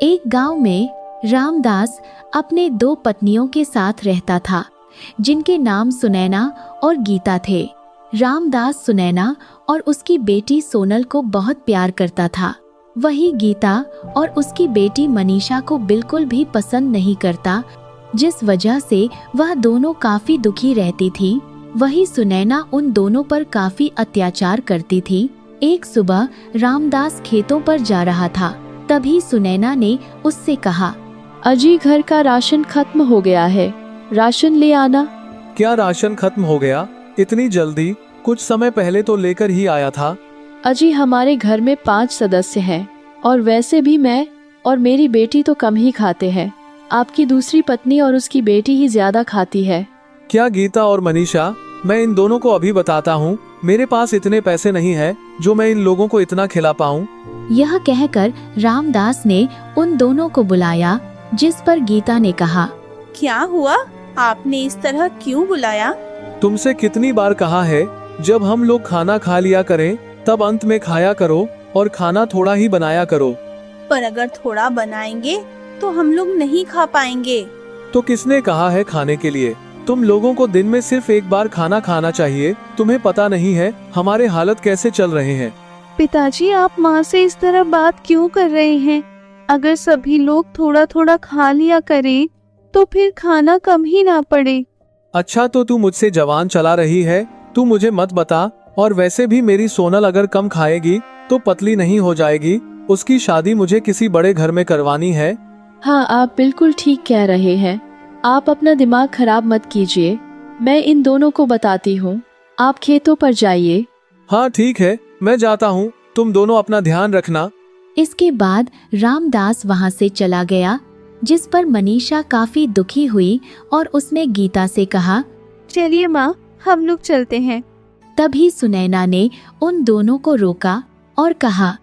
एक गांव में रामदास अपने 2 पत्नियों के साथ रहता था, जिनके नाम सुनैना और गीता थे। रामदास सुनैना और उसकी बेटी सोनल को बहुत प्यार करता था। वही गीता और उसकी बेटी मनीषा को बिल्कुल भी पसंद नहीं करता, जिस वजह से वह दोनों काफी दुखी रहती थी। वही सुनैना उन दोनों पर काफी अत्याचार करती थी। एक सुबह रामदास खेतों पर जा रहा था, तभी सुनैना ने उससे कहा, अजी घर का राशन खत्म हो गया है, राशन ले आना। क्या राशन खत्म हो गया? इतनी जल्दी? कुछ समय पहले तो लेकर ही आया था। अजी हमारे घर में 5 सदस्य हैं और वैसे भी मैं और मेरी बेटी तो कम ही खाते हैं। आपकी दूसरी पत्नी और उसकी बेटी ही ज्यादा खाती है। क्या गीता और मनीषा? मैं इन दोनों को अभी बताता हूँ। मेरे पास इतने पैसे नहीं है जो मैं इन लोगों को इतना खिला पाऊँ। यह कहकर रामदास ने उन दोनों को बुलाया, जिस पर गीता ने कहा, क्या हुआ? आपने इस तरह क्यों बुलाया? तुमसे कितनी बार कहा है, जब हम लोग खाना खा लिया करें तब अंत में खाया करो और खाना थोड़ा ही बनाया करो। पर अगर थोड़ा बनाएंगे तो हम लोग नहीं खा पाएंगे। तो किसने कहा है खाने के लिए? तुम लोगों को दिन में सिर्फ एक बार खाना खाना चाहिए। तुम्हें पता नहीं है हमारे हालत कैसे चल रहे हैं। पिताजी, आप माँ से इस तरह बात क्यों कर रहे हैं? अगर सभी लोग थोड़ा थोड़ा खा लिया करें तो फिर खाना कम ही ना पड़े। अच्छा, तो तू मुझसे जवान चला रही है? तू मुझे मत बता। और वैसे भी मेरी सोनल अगर कम खाएगी तो पतली नहीं हो जाएगी। उसकी शादी मुझे किसी बड़े घर में करवानी है। हाँ, आप बिल्कुल ठीक कह रहे हैं। आप अपना दिमाग खराब मत कीजिए। मैं इन दोनों को बताती हूँ। आप खेतों पर जाइए। हाँ ठीक है, मैं जाता हूँ। तुम दोनों अपना ध्यान रखना। इसके बाद रामदास वहां से चला गया, जिस पर मनीषा काफी दुखी हुई और उसने गीता से कहा, चलिए माँ, हम लोग चलते हैं। तभी सुनैना ने उन दोनों को रोका और कहा,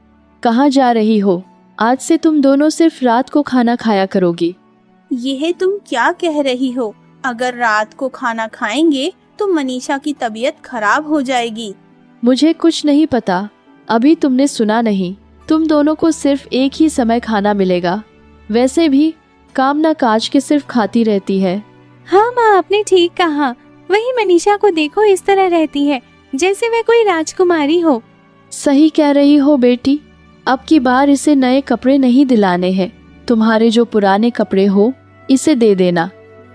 कहाँ जा रही हो? आज से तुम दोनों सिर्फ रात को खाना खाया करोगी। यह तुम क्या कह रही हो? अगर रात को खाना खाएंगे तो मनीषा की तबीयत खराब हो जाएगी। मुझे कुछ नहीं पता, अभी तुमने सुना नहीं। तुम दोनों को सिर्फ एक ही समय खाना मिलेगा। वैसे भी काम ना काज के सिर्फ खाती रहती है। हाँ माँ, आपने ठीक कहा। वही मनीषा को देखो, इस तरह रहती है जैसे वह कोई राजकुमारी हो। सही कह रही हो बेटी। अब की बार इसे नए कपड़े नहीं दिलाने हैं। तुम्हारे जो पुराने कपड़े हो इसे दे देना।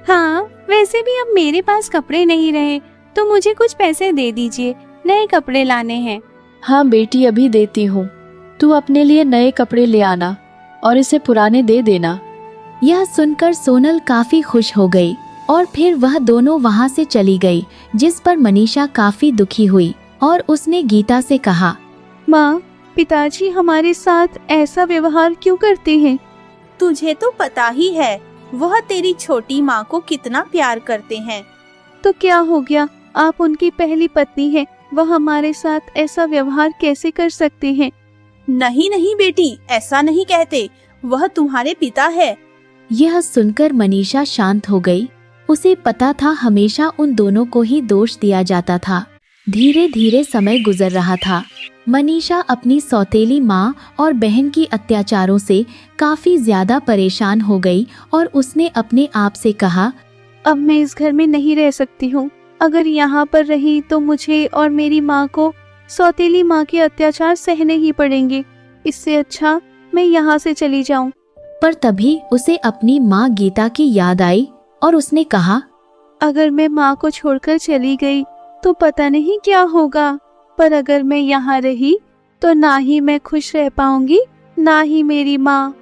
हाँ, वैसे भी अब मेरे पास कपड़े नहीं रहे तो मुझे कुछ पैसे दे दीजिए, नए कपड़े लाने हैं। हाँ बेटी, अभी देती हूँ। तू अपने लिए नए कपड़े ले आना और इसे पुराने दे देना। यह सुनकर सोनल काफी खुश हो गई और फिर वह दोनों वहां से चली गई, जिस पर मनीषा काफी दुखी हुई और उसने गीता से कहा, माँ, पिताजी हमारे साथ ऐसा व्यवहार क्यों करते हैं? तुझे तो पता ही है वह तेरी छोटी माँ को कितना प्यार करते हैं। तो क्या हो गया? आप उनकी पहली पत्नी हैं, वह हमारे साथ ऐसा व्यवहार कैसे कर सकते हैं? नहीं नहीं बेटी, ऐसा नहीं कहते। वह तुम्हारे पिता है। यह सुनकर मनीषा शांत हो गई। उसे पता था हमेशा उन दोनों को ही दोष दिया जाता था। धीरे धीरे समय गुजर रहा था। मनीषा अपनी सौतेली माँ और बहन की अत्याचारों से काफी ज्यादा परेशान हो गई और उसने अपने आप से कहा, अब मैं इस घर में नहीं रह सकती हूँ। अगर यहाँ पर रही तो मुझे और मेरी माँ को सौतेली माँ के अत्याचार सहने ही पड़ेंगे। इससे अच्छा मैं यहाँ से चली जाऊँ। पर तभी उसे अपनी माँ गीता की याद आई और उसने कहा, अगर मैं माँ को छोड़कर चली गई तो पता नहीं क्या होगा, पर अगर मैं यहाँ रही तो ना ही मैं खुश रह पाऊंगी, ना ही मेरी माँ।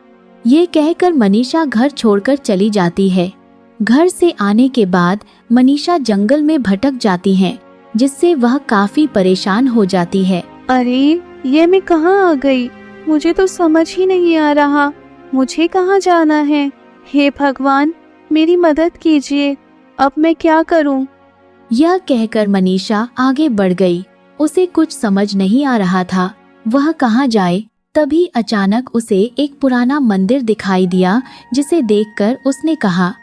ये कहकर मनीषा घर छोड़कर चली जाती है। घर से आने के बाद मनीषा जंगल में भटक जाती है, जिससे वह काफी परेशान हो जाती है। अरे, ये मैं कहाँ आ गई? मुझे तो समझ ही नहीं आ रहा मुझे कहाँ जाना है। हे भगवान, मेरी मदद कीजिए। अब मैं क्या करूँ? यह कहकर मनीषा आगे बढ़ गई। उसे कुछ समझ नहीं आ रहा था वह कहाँ जाए। तभी अचानक उसे एक पुराना मंदिर दिखाई दिया, जिसे देखकर उसने कहा,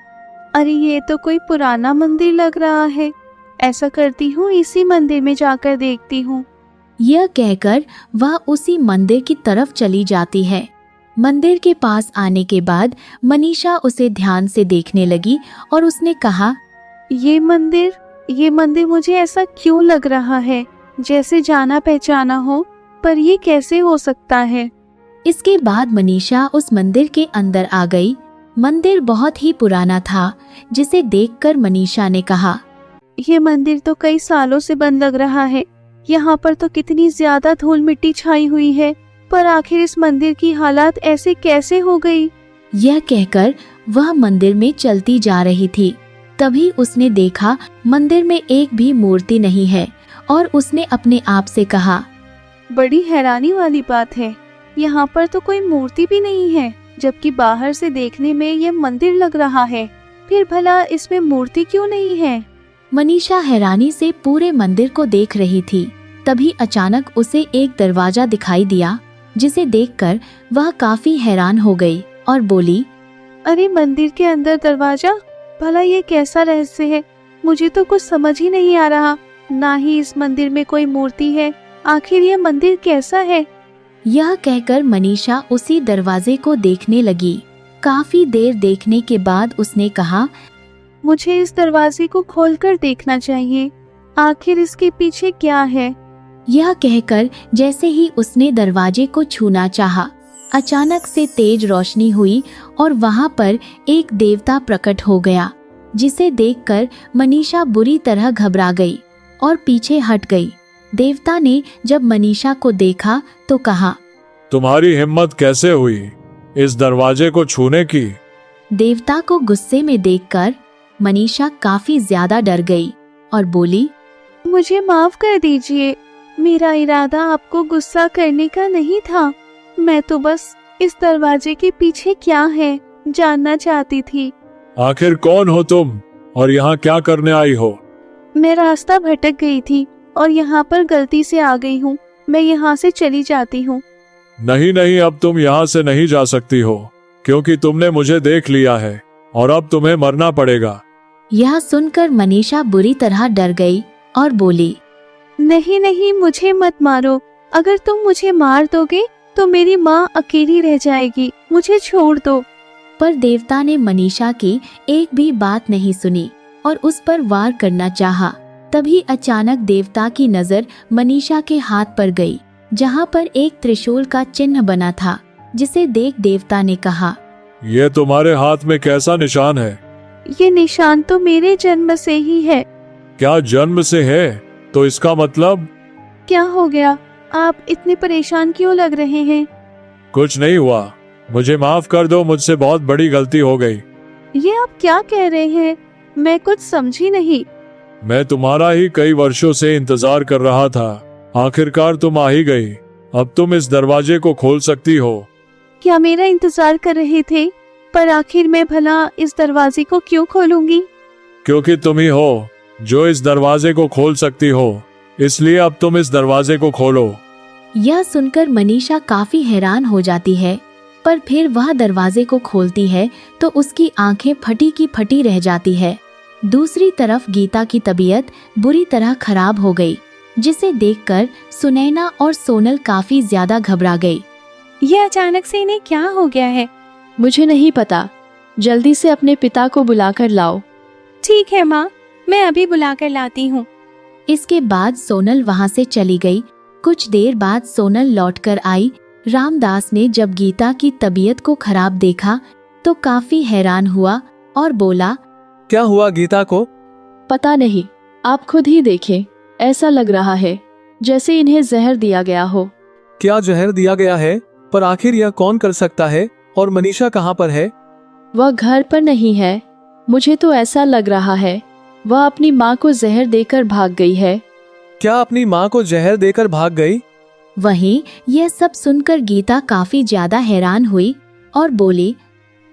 अरे ये तो कोई पुराना मंदिर लग रहा है। ऐसा करती हूँ, इसी मंदिर में जाकर देखती हूँ। यह कहकर वह उसी मंदिर की तरफ चली जाती है। मंदिर के पास आने के बाद मनीषा उसे ध्यान से देखने लगी और उसने कहा, ये मंदिर मुझे ऐसा क्यों लग रहा है, जैसे जाना पहचाना हो, पर ये कैसे हो सकता है। इसके बाद मनीषा उस मंदिर के अंदर आ गई। मंदिर बहुत ही पुराना था, जिसे देखकर मनीषा ने कहा, ये मंदिर तो कई सालों से बंद लग रहा है। यहाँ पर तो कितनी ज्यादा धूल मिट्टी छाई हुई है, पर आखिर इस मंदिर की हालत ऐसे कैसे हो गई। यह कहकर वह मंदिर में चलती जा रही थी। तभी उसने देखा मंदिर में एक भी मूर्ति नहीं है और उसने अपने आप से कहा, बड़ी हैरानी वाली बात है, यहाँ पर तो कोई मूर्ति भी नहीं है, जबकि बाहर से देखने में यह मंदिर लग रहा है। फिर भला इसमें मूर्ति क्यों नहीं है। मनीषा हैरानी से पूरे मंदिर को देख रही थी। तभी अचानक उसे एक दरवाजा दिखाई दिया, जिसे देखकर वह काफी हैरान हो गई और बोली, अरे मंदिर के अंदर दरवाजा, भला ये कैसा रहस्य है। मुझे तो कुछ समझ ही नहीं आ रहा। ना ही इस मंदिर में कोई मूर्ति है, आखिर यह मंदिर कैसा है। यह कहकर मनीषा उसी दरवाजे को देखने लगी। काफी देर देखने के बाद उसने कहा, मुझे इस दरवाजे को खोलकर देखना चाहिए, आखिर इसके पीछे क्या है। यह कहकर जैसे ही उसने दरवाजे को छूना चाहा, अचानक से तेज रोशनी हुई और वहां पर एक देवता प्रकट हो गया, जिसे देखकर मनीषा बुरी तरह घबरा गई और पीछे हट गई। देवता ने जब मनीषा को देखा तो कहा, तुम्हारी हिम्मत कैसे हुई इस दरवाजे को छूने की। देवता को गुस्से में देखकर मनीषा काफी ज्यादा डर गई और बोली, मुझे माफ कर दीजिए, मेरा इरादा आपको गुस्सा करने का नहीं था। मैं तो बस इस दरवाजे के पीछे क्या है जानना चाहती थी। आखिर कौन हो तुम और यहाँ क्या करने आई हो। मैं रास्ता भटक गई थी और यहाँ पर गलती से आ गई हूँ। मैं यहाँ से चली जाती हूँ। नहीं नहीं, अब तुम यहाँ से नहीं जा सकती हो, क्योंकि तुमने मुझे देख लिया है और अब तुम्हें मरना पड़ेगा। यह सुनकर मनीषा बुरी तरह डर गई और बोली, नहीं नहीं, मुझे मत मारो। अगर तुम मुझे मार दोगे तो मेरी माँ अकेली रह जाएगी, मुझे छोड़ दो। पर देवता ने मनीषा की एक भी बात नहीं सुनी और उस पर वार करना चाहा। तभी अचानक देवता की नजर मनीषा के हाथ पर गई, जहाँ पर एक त्रिशूल का चिन्ह बना था, जिसे देख देवता ने कहा, ये तुम्हारे हाथ में कैसा निशान है। ये निशान तो मेरे जन्म से ही है। क्या जन्म से है? तो इसका मतलब। क्या हो गया, आप इतने परेशान क्यों लग रहे हैं। कुछ नहीं हुआ, मुझे माफ कर दो, मुझसे बहुत बड़ी गलती हो गई। ये आप क्या कह रहे हैं, मैं कुछ समझी नहीं। मैं तुम्हारा ही कई वर्षों से इंतजार कर रहा था, आखिरकार तुम आ ही गई। अब तुम इस दरवाजे को खोल सकती हो। क्या मेरा इंतजार कर रहे थे? पर आखिर मैं भला इस दरवाजे को क्यों खोलूंगी। क्योंकि तुम ही हो जो इस दरवाजे को खोल सकती हो, इसलिए अब तुम इस दरवाजे को खोलो। यह सुनकर मनीषा काफी हैरान हो जाती है, पर फिर वह दरवाजे को खोलती है तो उसकी आंखें फटी की फटी रह जाती है। दूसरी तरफ गीता की तबीयत बुरी तरह खराब हो गई, जिसे देखकर सुनैना और सोनल काफी ज्यादा घबरा गई। ये अचानक से इन्हें क्या हो गया है। मुझे नहीं पता, जल्दी से अपने पिता को बुलाकर लाओ। ठीक है माँ, मैं अभी बुलाकर लाती हूँ। इसके बाद सोनल वहां से चली गई। कुछ देर बाद सोनल लौटकर आई। रामदास ने जब गीता की तबीयत को खराब देखा तो काफी हैरान हुआ और बोला, क्या हुआ गीता को? पता नहीं, आप खुद ही देखें, ऐसा लग रहा है जैसे इन्हें जहर दिया गया हो। क्या जहर दिया गया है? पर आखिर यह कौन कर सकता है? और मनीषा कहाँ पर है? वह घर पर नहीं है। मुझे तो ऐसा लग रहा है वह अपनी माँ को जहर देकर भाग गई है। क्या अपनी माँ को जहर देकर भाग गई? वहीं यह सब सुनकर गीता काफी ज्यादा हैरान हुई और बोली,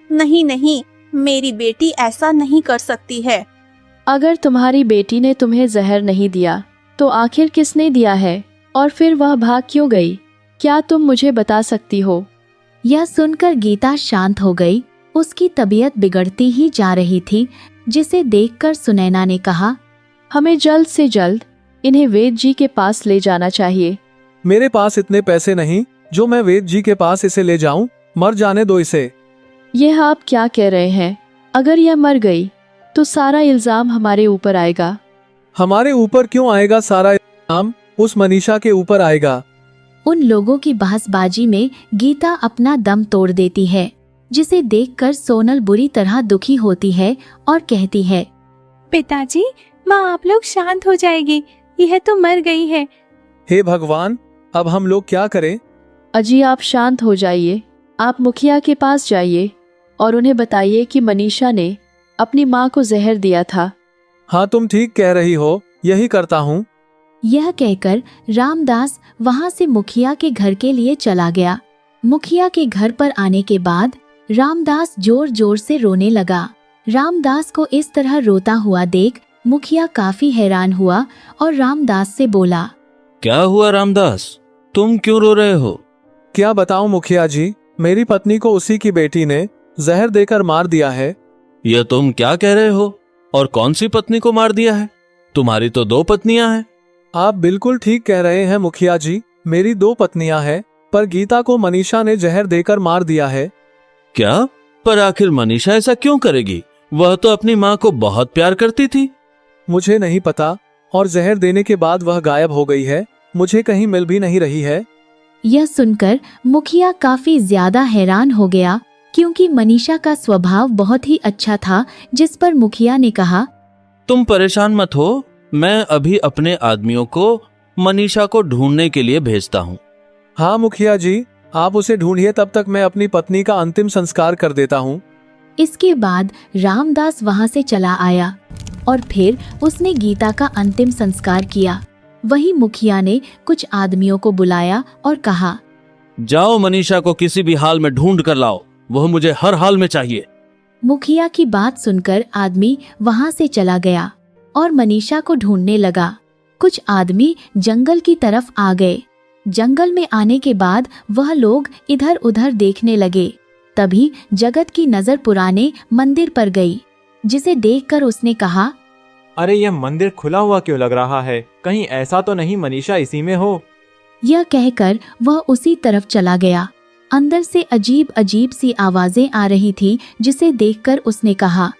नहीं नहीं, मेरी बेटी ऐसा नहीं कर सकती है। अगर तुम्हारी बेटी ने तुम्हें जहर नहीं दिया तो आखिर किसने दिया है, और फिर वह भाग क्यों गई? क्या तुम मुझे बता सकती हो? यह सुनकर गीता शांत हो गई। उसकी तबीयत बिगड़ती ही जा रही थी, जिसे देखकर सुनैना ने कहा, हमें जल्द से जल्द इन्हें वेद जी के पास ले जाना चाहिए। मेरे पास इतने पैसे नहीं जो मैं वेद जी के पास इसे ले जाऊं। मर जाने दो इसे। यह आप क्या कह रहे हैं? अगर यह मर गई तो सारा इल्जाम हमारे ऊपर आएगा। हमारे ऊपर क्यों आएगा सारा इल्जाम? उस मनीषा के ऊपर आएगा। उन लोगों की बहसबाजी में गीता अपना दम तोड़ देती है, जिसे देखकर सोनल बुरी तरह दुखी होती है और कहती है, पिताजी, माँ आप लोग शांत हो जाएगी, यह तो मर गई है। हे भगवान, अब हम लोग क्या करें? अजी आप शांत हो जाइए। आप मुखिया के पास जाइए और उन्हें बताइए कि मनीषा ने अपनी माँ को जहर दिया था। हाँ तुम ठीक कह रही हो, यही करता हूँ। यह कहकर रामदास वहां से मुखिया के घर के लिए चला गया। मुखिया के घर पर आने के बाद रामदास जोर जोर से रोने लगा। रामदास को इस तरह रोता हुआ देख मुखिया काफी हैरान हुआ और रामदास से बोला, क्या हुआ रामदास, तुम क्यों रो रहे हो? क्या बताऊं मुखिया जी, मेरी पत्नी को उसी की बेटी ने जहर देकर मार दिया है। यह तुम क्या कह रहे हो? और कौन सी पत्नी को मार दिया है? तुम्हारी तो 2 पत्नियां हैं। आप बिल्कुल ठीक कह रहे हैं मुखिया जी, मेरी 2 पत्नियां हैं, पर गीता को मनीषा ने जहर देकर मार दिया है। क्या? पर आखिर मनीषा ऐसा क्यों करेगी? वह तो अपनी माँ को बहुत प्यार करती थी। मुझे नहीं पता, और जहर देने के बाद वह गायब हो गई है, मुझे कहीं मिल भी नहीं रही है। यह सुनकर मुखिया काफी ज्यादा हैरान हो गया, क्योंकि मनीषा का स्वभाव बहुत ही अच्छा था। जिस पर मुखिया ने कहा, तुम परेशान मत हो, मैं अभी अपने आदमियों को मनीषा को ढूंढने के लिए भेजता हूँ। हाँ मुखिया जी, आप उसे ढूंढिए, तब तक मैं अपनी पत्नी का अंतिम संस्कार कर देता हूँ। इसके बाद रामदास वहां से चला आया और फिर उसने गीता का अंतिम संस्कार किया। वहीं मुखिया ने कुछ आदमियों को बुलाया और कहा, जाओ मनीषा को किसी भी हाल में ढूंढ कर लाओ, वह मुझे हर हाल में चाहिए। मुखिया की बात सुनकर आदमी वहां से चला गया और मनीषा को ढूंढने लगा। कुछ आदमी जंगल की तरफ आ गए। जंगल में आने के बाद वह लोग इधर उधर देखने लगे। तभी जगत की नजर पुराने मंदिर पर गई, जिसे देखकर उसने कहा, अरे यह मंदिर खुला हुआ क्यों लग रहा है? कहीं ऐसा तो नहीं मनीषा इसी में हो? यह कहकर वह उसी तरफ चला गया। अंदर से अजीब अजीब सी आवाजें आ रही थी, जिसे देखकर उसने कहा,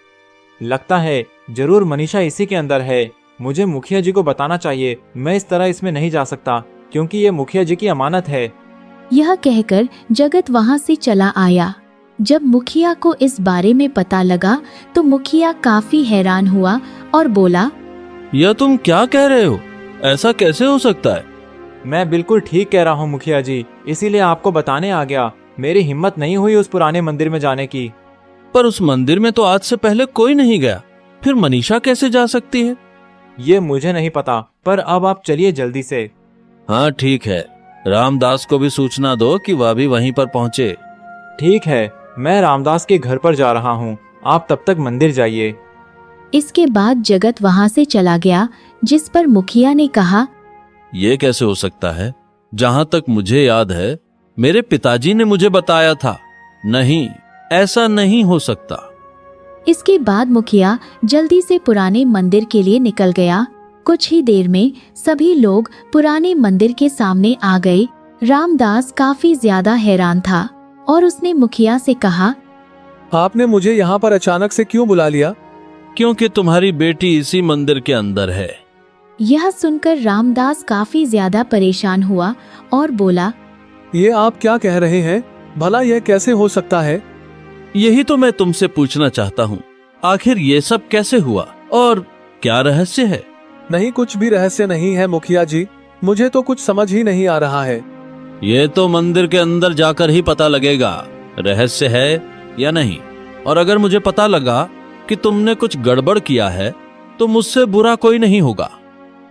लगता है जरूर मनीषा इसी के अंदर है। मुझे मुखिया जी को बताना चाहिए, मैं इस तरह इसमें नहीं जा सकता, क्योंकि ये मुखिया जी की अमानत है। यह कहकर जगत वहां से चला आया। जब मुखिया को इस बारे में पता लगा तो मुखिया काफी हैरान हुआ और बोला, यह तुम क्या कह रहे हो? ऐसा कैसे हो सकता है? मैं बिल्कुल ठीक कह रहा हूँ मुखिया जी, इसीलिए आपको बताने आ गया। मेरी हिम्मत नहीं हुई उस पुराने मंदिर में जाने की। पर उस मंदिर में तो आज से पहले कोई नहीं गया, फिर मनीषा कैसे जा सकती है? ये मुझे नहीं पता, पर अब आप चलिए जल्दी से। हाँ ठीक है, रामदास को भी सूचना दो कि वह भी वहीं पर पहुँचे। ठीक है, मैं रामदास के घर पर जा रहा हूँ, आप तब तक मंदिर जाइए। इसके बाद जगत वहां से चला गया, जिस पर मुखिया ने कहा, ये कैसे हो सकता है? जहां तक मुझे याद है मेरे पिताजी ने मुझे बताया था। नहीं, ऐसा नहीं हो सकता। इसके बाद मुखिया जल्दी से पुराने मंदिर के लिए निकल गया। कुछ ही देर में सभी लोग पुराने मंदिर के सामने आ गए। रामदास काफी ज्यादा हैरान था और उसने मुखिया से कहा, आपने मुझे यहाँ पर अचानक से क्यों बुला लिया? क्योंकि तुम्हारी बेटी इसी मंदिर के अंदर है। यह सुनकर रामदास काफी ज्यादा परेशान हुआ और बोला, ये आप क्या कह रहे हैं? भला यह कैसे हो सकता है? यही तो मैं तुमसे पूछना चाहता हूँ, आखिर ये सब कैसे हुआ और क्या रहस्य है? नहीं, कुछ भी रहस्य नहीं है मुखिया जी, मुझे तो कुछ समझ ही नहीं आ रहा है। ये तो मंदिर के अंदर जाकर ही पता लगेगा रहस्य है या नहीं। और अगर मुझे पता लगा कि तुमने कुछ गड़बड़ किया है तो मुझसे बुरा कोई नहीं होगा।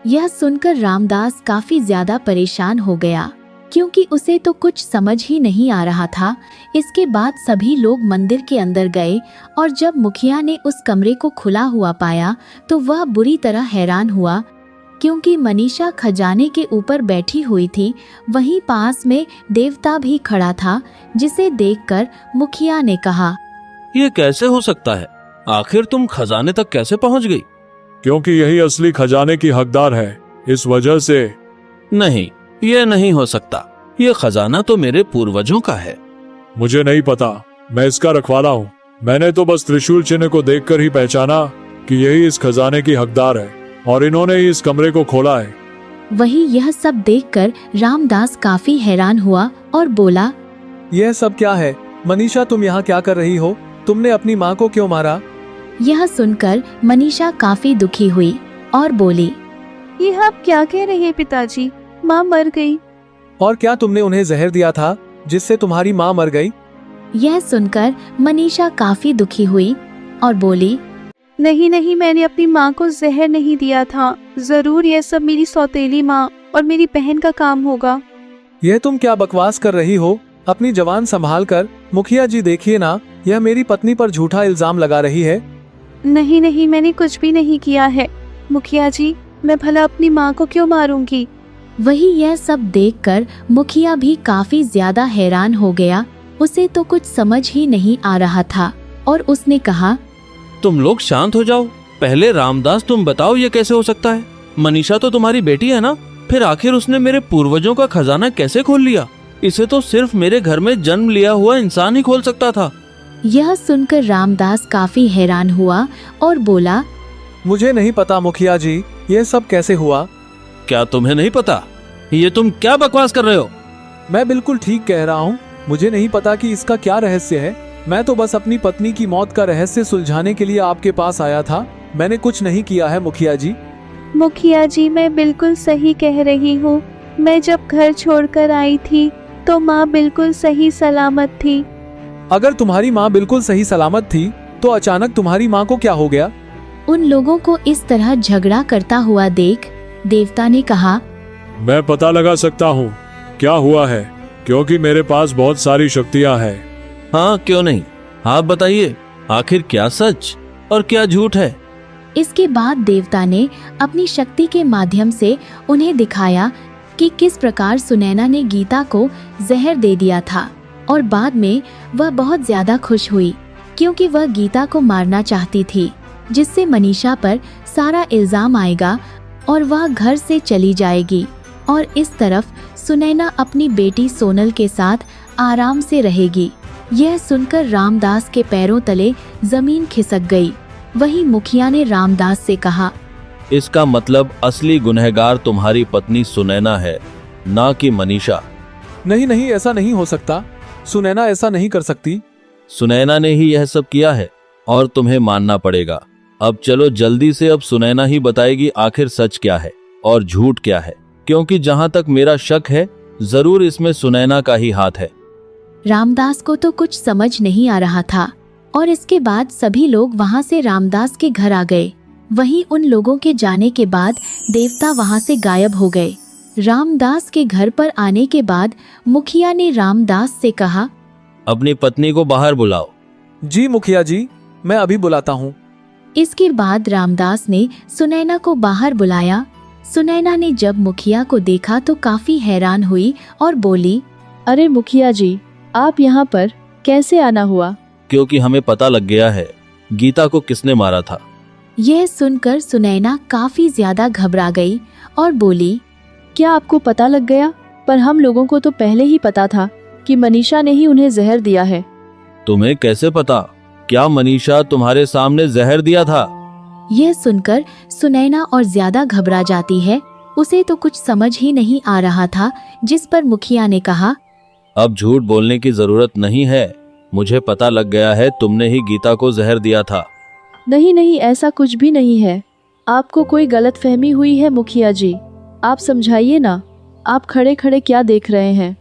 यह सुनकर रामदास काफी ज्यादा परेशान हो गया, क्योंकि उसे तो कुछ समझ ही नहीं आ रहा था। इसके बाद सभी लोग मंदिर के अंदर गए और जब मुखिया ने उस कमरे को खुला हुआ पाया तो वह बुरी तरह हैरान हुआ, क्योंकि मनीषा खजाने के ऊपर बैठी हुई थी। वहीं पास में देवता भी खड़ा था, जिसे देखकर मुखिया ने कहा, ये कैसे हो सकता है? आखिर तुम खजाने तक कैसे पहुंच गई? क्योंकि यही असली खजाने की हकदार है, इस वजह से। नहीं, ये नहीं हो सकता। ये खजाना तो मेरे पूर्वजों का है। मुझे नहीं पता, मैं इसका रखवाला हूँ। मैंने तो बस त्रिशूल चिन्ह को देखकर ही पहचाना कि यही इस खजाने की हकदार है और इन्होंने ही इस कमरे को खोला है। वही यह सब देखकर रामदास काफी हैरान हुआ और बोला, यह सब क्या है? मनीषा, तुम यहाँ क्या कर रही हो? तुमने अपनी माँ को क्यों मारा? यह सुनकर मनीषा काफी दुखी हुई और बोली, ये आप क्या कह रहे हैं पिताजी? माँ मर गई। और क्या तुमने उन्हें जहर दिया था जिससे तुम्हारी माँ मर गई? यह सुनकर मनीषा काफी दुखी हुई और बोली, नहीं नहीं, मैंने अपनी माँ को जहर नहीं दिया था। जरूर यह सब मेरी सौतेली माँ और मेरी बहन का काम होगा। यह तुम क्या बकवास कर रही हो? अपनी जबान संभाल कर। मुखिया जी देखिए ना, यह मेरी पत्नी पर झूठा इल्जाम लगा रही है। नहीं नहीं, मैंने कुछ भी नहीं किया है। मुखिया जी, मैं भला अपनी माँ को क्यों मारूंगी? वही यह सब देखकर मुखिया भी काफी ज्यादा हैरान हो गया। उसे तो कुछ समझ ही नहीं आ रहा था और उसने कहा, तुम लोग शांत हो जाओ। पहले रामदास, तुम बताओ ये कैसे हो सकता है? मनीषा तो तुम्हारी बेटी है ना? फिर आखिर उसने मेरे पूर्वजों का खजाना कैसे खोल लिया? इसे तो सिर्फ मेरे घर में जन्म लिया हुआ इंसान ही खोल सकता था। यह सुनकर रामदास काफी हैरान हुआ और बोला, मुझे नहीं पता मुखिया जी, यह सब कैसे हुआ? क्या तुम्हें नहीं पता? ये तुम क्या बकवास कर रहे हो? मैं बिल्कुल ठीक कह रहा हूँ। मुझे नहीं पता कि इसका क्या रहस्य है। मैं तो बस अपनी पत्नी की मौत का रहस्य सुलझाने के लिए आपके पास आया था। मैंने कुछ नहीं किया है मुखिया जी। मुखिया जी, मैं बिल्कुल सही कह रही हूँ। मैं जब घर छोड़कर आई थी तो माँ बिल्कुल सही सलामत थी। अगर तुम्हारी माँ बिल्कुल सही सलामत थी तो अचानक तुम्हारी माँ को क्या हो गया? उन लोगों को इस तरह झगड़ा करता हुआ देख देवता ने कहा, मैं पता लगा सकता हूँ क्या हुआ है, क्योंकि मेरे पास बहुत सारी शक्तियाँ हैं। हाँ, क्यों नहीं, आप बताइए आखिर क्या सच और क्या झूठ है? इसके बाद देवता ने अपनी शक्ति के माध्यम से उन्हें दिखाया कि किस प्रकार सुनैना ने गीता को जहर दे दिया था और बाद में वह बहुत ज्यादा खुश हुई क्योंकि वह गीता को मारना चाहती थी, जिससे मनीषा पर सारा इल्जाम आएगा और वह घर से चली जाएगी और इस तरफ सुनैना अपनी बेटी सोनल के साथ आराम से रहेगी। यह सुनकर रामदास के पैरों तले जमीन खिसक गई। वहीं मुखिया ने रामदास से कहा, इसका मतलब असली गुनहगार तुम्हारी पत्नी सुनैना है, ना कि मनीषा। नहीं नहीं, ऐसा नहीं हो सकता। सुनैना ऐसा नहीं कर सकती। सुनैना ने ही यह सब किया है और तुम्हें मानना पड़ेगा। अब चलो जल्दी से, अब सुनैना ही बताएगी आखिर सच क्या है और झूठ क्या है, क्योंकि जहाँ तक मेरा शक है जरूर इसमें सुनैना का ही हाथ है। रामदास को तो कुछ समझ नहीं आ रहा था और इसके बाद सभी लोग वहां से रामदास के घर आ गए। वहीं उन लोगों के जाने के बाद देवता वहां से गायब हो गए। रामदास के घर पर आने के बाद मुखिया ने रामदास से कहा, अपनी पत्नी को बाहर बुलाओ। जी मुखिया जी, मैं अभी बुलाता हूँ। इसके बाद रामदास ने सुनैना को बाहर बुलाया। सुनैना ने जब मुखिया को देखा तो काफी हैरान हुई और बोली, अरे मुखिया जी, आप यहाँ पर कैसे आना हुआ? क्योंकि हमें पता लग गया है गीता को किसने मारा था। यह सुनकर सुनैना काफी ज्यादा घबरा गई और बोली, क्या आपको पता लग गया? पर हम लोगों को तो पहले ही पता था कि मनीषा ने ही उन्हें जहर दिया है। तुम्हें कैसे पता? क्या मनीषा तुम्हारे सामने जहर दिया था? यह सुनकर सुनैना और ज्यादा घबरा जाती है। उसे तो कुछ समझ ही नहीं आ रहा था, जिस पर मुखिया ने कहा, अब झूठ बोलने की जरूरत नहीं है। मुझे पता लग गया है तुमने ही गीता को जहर दिया था। नहीं नहीं, ऐसा कुछ भी नहीं है। आपको कोई गलतफहमी हुई है मुखिया जी। आप समझाइए ना। आप खड़े खड़े क्या देख रहे हैं?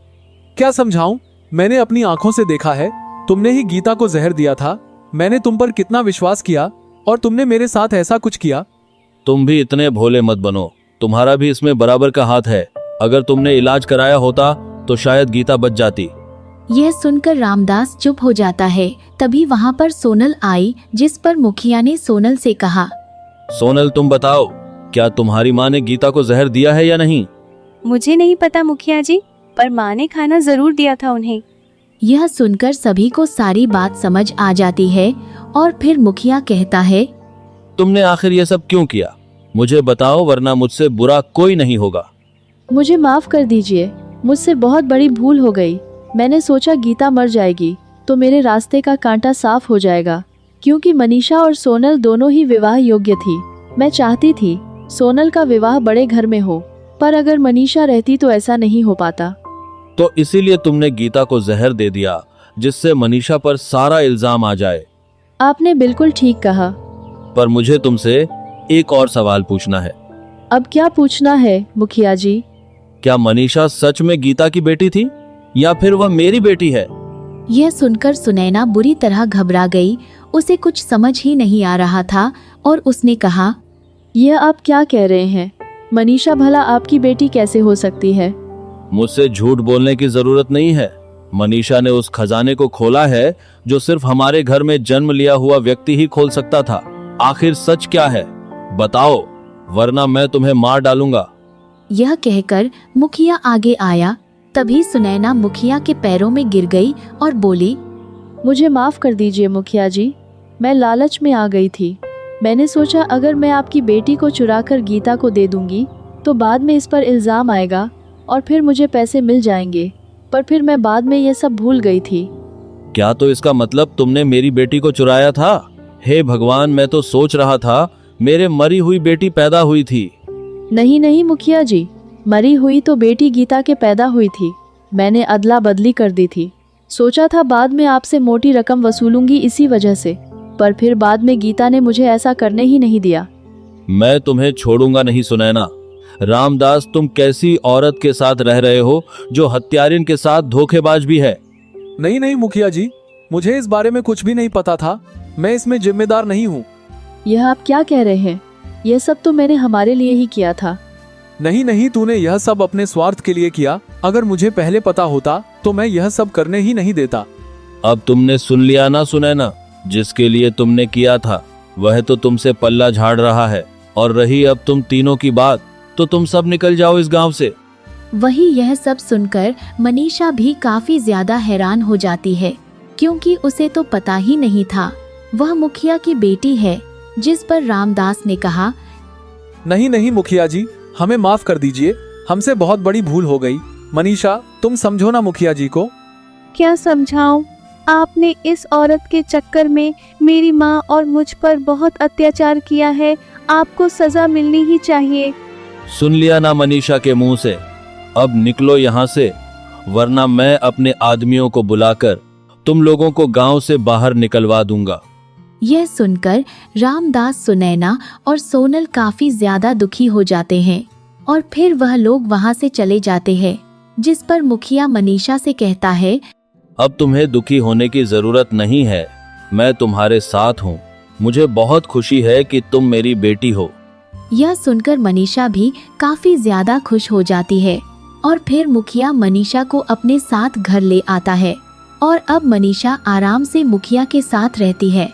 क्या समझाऊं? मैंने अपनी आंखों से देखा है। तुमने ही गीता को जहर दिया था। मैंने तुम पर कितना विश्वास किया और तुमने मेरे साथ ऐसा कुछ किया। तुम भी इतने भोले मत बनो। तुम्हारा भी इसमें बराबर का हाथ है। अगर तुमने इलाज कराया होता तो शायद गीता बच जाती। यह सुनकर रामदास चुप हो जाता है। तभी वहाँ पर सोनल आई, जिस पर मुखिया ने सोनल से कहा, सोनल, तुम बताओ, क्या तुम्हारी माँ ने गीता को जहर दिया है या नहीं? मुझे नहीं पता मुखिया जी, पर माँ ने खाना जरूर दिया था उन्हें। यह सुनकर सभी को सारी बात समझ आ जाती है और फिर मुखिया कहता है, तुमने आखिर ये सब क्यों किया? मुझे बताओ, वरना मुझसे बुरा कोई नहीं होगा। मुझे माफ कर दीजिए, मुझसे बहुत बड़ी भूल हो गई। मैंने सोचा गीता मर जाएगी तो मेरे रास्ते का कांटा साफ हो जाएगा, क्योंकि मनीषा और सोनल दोनों ही विवाह योग्य थी। मैं चाहती थी सोनल का विवाह बड़े घर में हो, पर अगर मनीषा रहती तो ऐसा नहीं हो पाता। तो इसीलिए तुमने गीता को जहर दे दिया, जिससे मनीषा पर सारा इल्जाम आ जाए। आपने बिल्कुल ठीक कहा। पर मुझे तुमसे एक और सवाल पूछना है। अब क्या पूछना है मुखिया जी? क्या मनीषा सच में गीता की बेटी थी या फिर वह मेरी बेटी है? यह सुनकर सुनैना बुरी तरह घबरा गई। उसे कुछ समझ ही नहीं आ रहा था और उसने कहा, यह आप क्या कह रहे हैं? मनीषा भला आपकी बेटी कैसे हो सकती है? मुझसे झूठ बोलने की जरूरत नहीं है। मनीषा ने उस खजाने को खोला है जो सिर्फ हमारे घर में जन्म लिया हुआ व्यक्ति ही खोल सकता था। आखिर सच क्या है बताओ, वरना मैं तुम्हें मार डालूंगा। यह कहकर मुखिया आगे आया। तभी सुनैना मुखिया के पैरों में गिर गई और बोली, मुझे माफ कर दीजिए मुखिया जी, मैं लालच में आ गई थी। मैंने सोचा अगर मैं आपकी बेटी को चुराकर गीता को दे दूंगी तो बाद में इस पर इल्जाम आएगा और फिर मुझे पैसे मिल जाएंगे, पर फिर मैं बाद में ये सब भूल गई थी। क्या तो इसका मतलब तुमने मेरी बेटी को चुराया था? हे भगवान, मैं तो सोच रहा था मेरे मरी हुई बेटी पैदा हुई थी। नहीं नहीं मुखिया जी, मरी हुई तो बेटी गीता के पैदा हुई थी। मैंने अदला बदली कर दी थी। सोचा था बाद में आपसे मोटी रकम वसूलूंगी इसी वजह से, पर फिर बाद में गीता ने मुझे ऐसा करने ही नहीं दिया। मैं तुम्हें छोड़ूंगा नहीं सुनैना। रामदास, तुम कैसी औरत के साथ रह रहे हो जो हत्यारिन के साथ धोखेबाज भी है? नहीं नहीं मुखिया जी, मुझे इस बारे में कुछ भी नहीं पता था। मैं इसमें जिम्मेदार नहीं हूँ। यह आप क्या कह रहे हैं? यह सब तो मैंने हमारे लिए ही किया था। नहीं नहीं, तूने यह सब अपने स्वार्थ के लिए किया। अगर मुझे पहले पता होता तो मैं यह सब करने ही नहीं देता। अब तुमने सुन लिया ना सुनैना, जिसके लिए तुमने किया था वह तो तुमसे पल्ला झाड़ रहा है। और रही अब तुम तीनों की बात, तो तुम सब निकल जाओ इस गांव से। वही यह सब सुनकर मनीषा भी काफी ज्यादा हैरान हो जाती है, क्योंकि उसे तो पता ही नहीं था वह मुखिया की बेटी है। जिस पर रामदास ने कहा, नहीं नहीं मुखिया जी, हमें माफ कर दीजिए। हमसे बहुत बड़ी भूल हो गई। मनीषा, तुम समझो ना मुखिया जी को। क्या समझाऊं? आपने इस औरत के चक्कर में मेरी माँ और मुझ पर बहुत अत्याचार किया है। आपको सजा मिलनी ही चाहिए। सुन लिया ना मनीषा के मुंह से। अब निकलो यहाँ से, वरना मैं अपने आदमियों को बुलाकर तुम लोगों को गांव से बाहर निकलवा दूंगा। यह सुनकर रामदास, सुनैना और सोनल काफी ज्यादा दुखी हो जाते हैं और फिर वह लोग वहां से चले जाते हैं। जिस पर मुखिया मनीषा से कहता है, अब तुम्हें दुखी होने की जरूरत नहीं है। मैं तुम्हारे साथ हूँ। मुझे बहुत खुशी है कि तुम मेरी बेटी हो। यह सुनकर मनीषा भी काफी ज्यादा खुश हो जाती है और फिर मुखिया मनीषा को अपने साथ घर ले आता है और अब मनीषा आराम से मुखिया के साथ रहती है।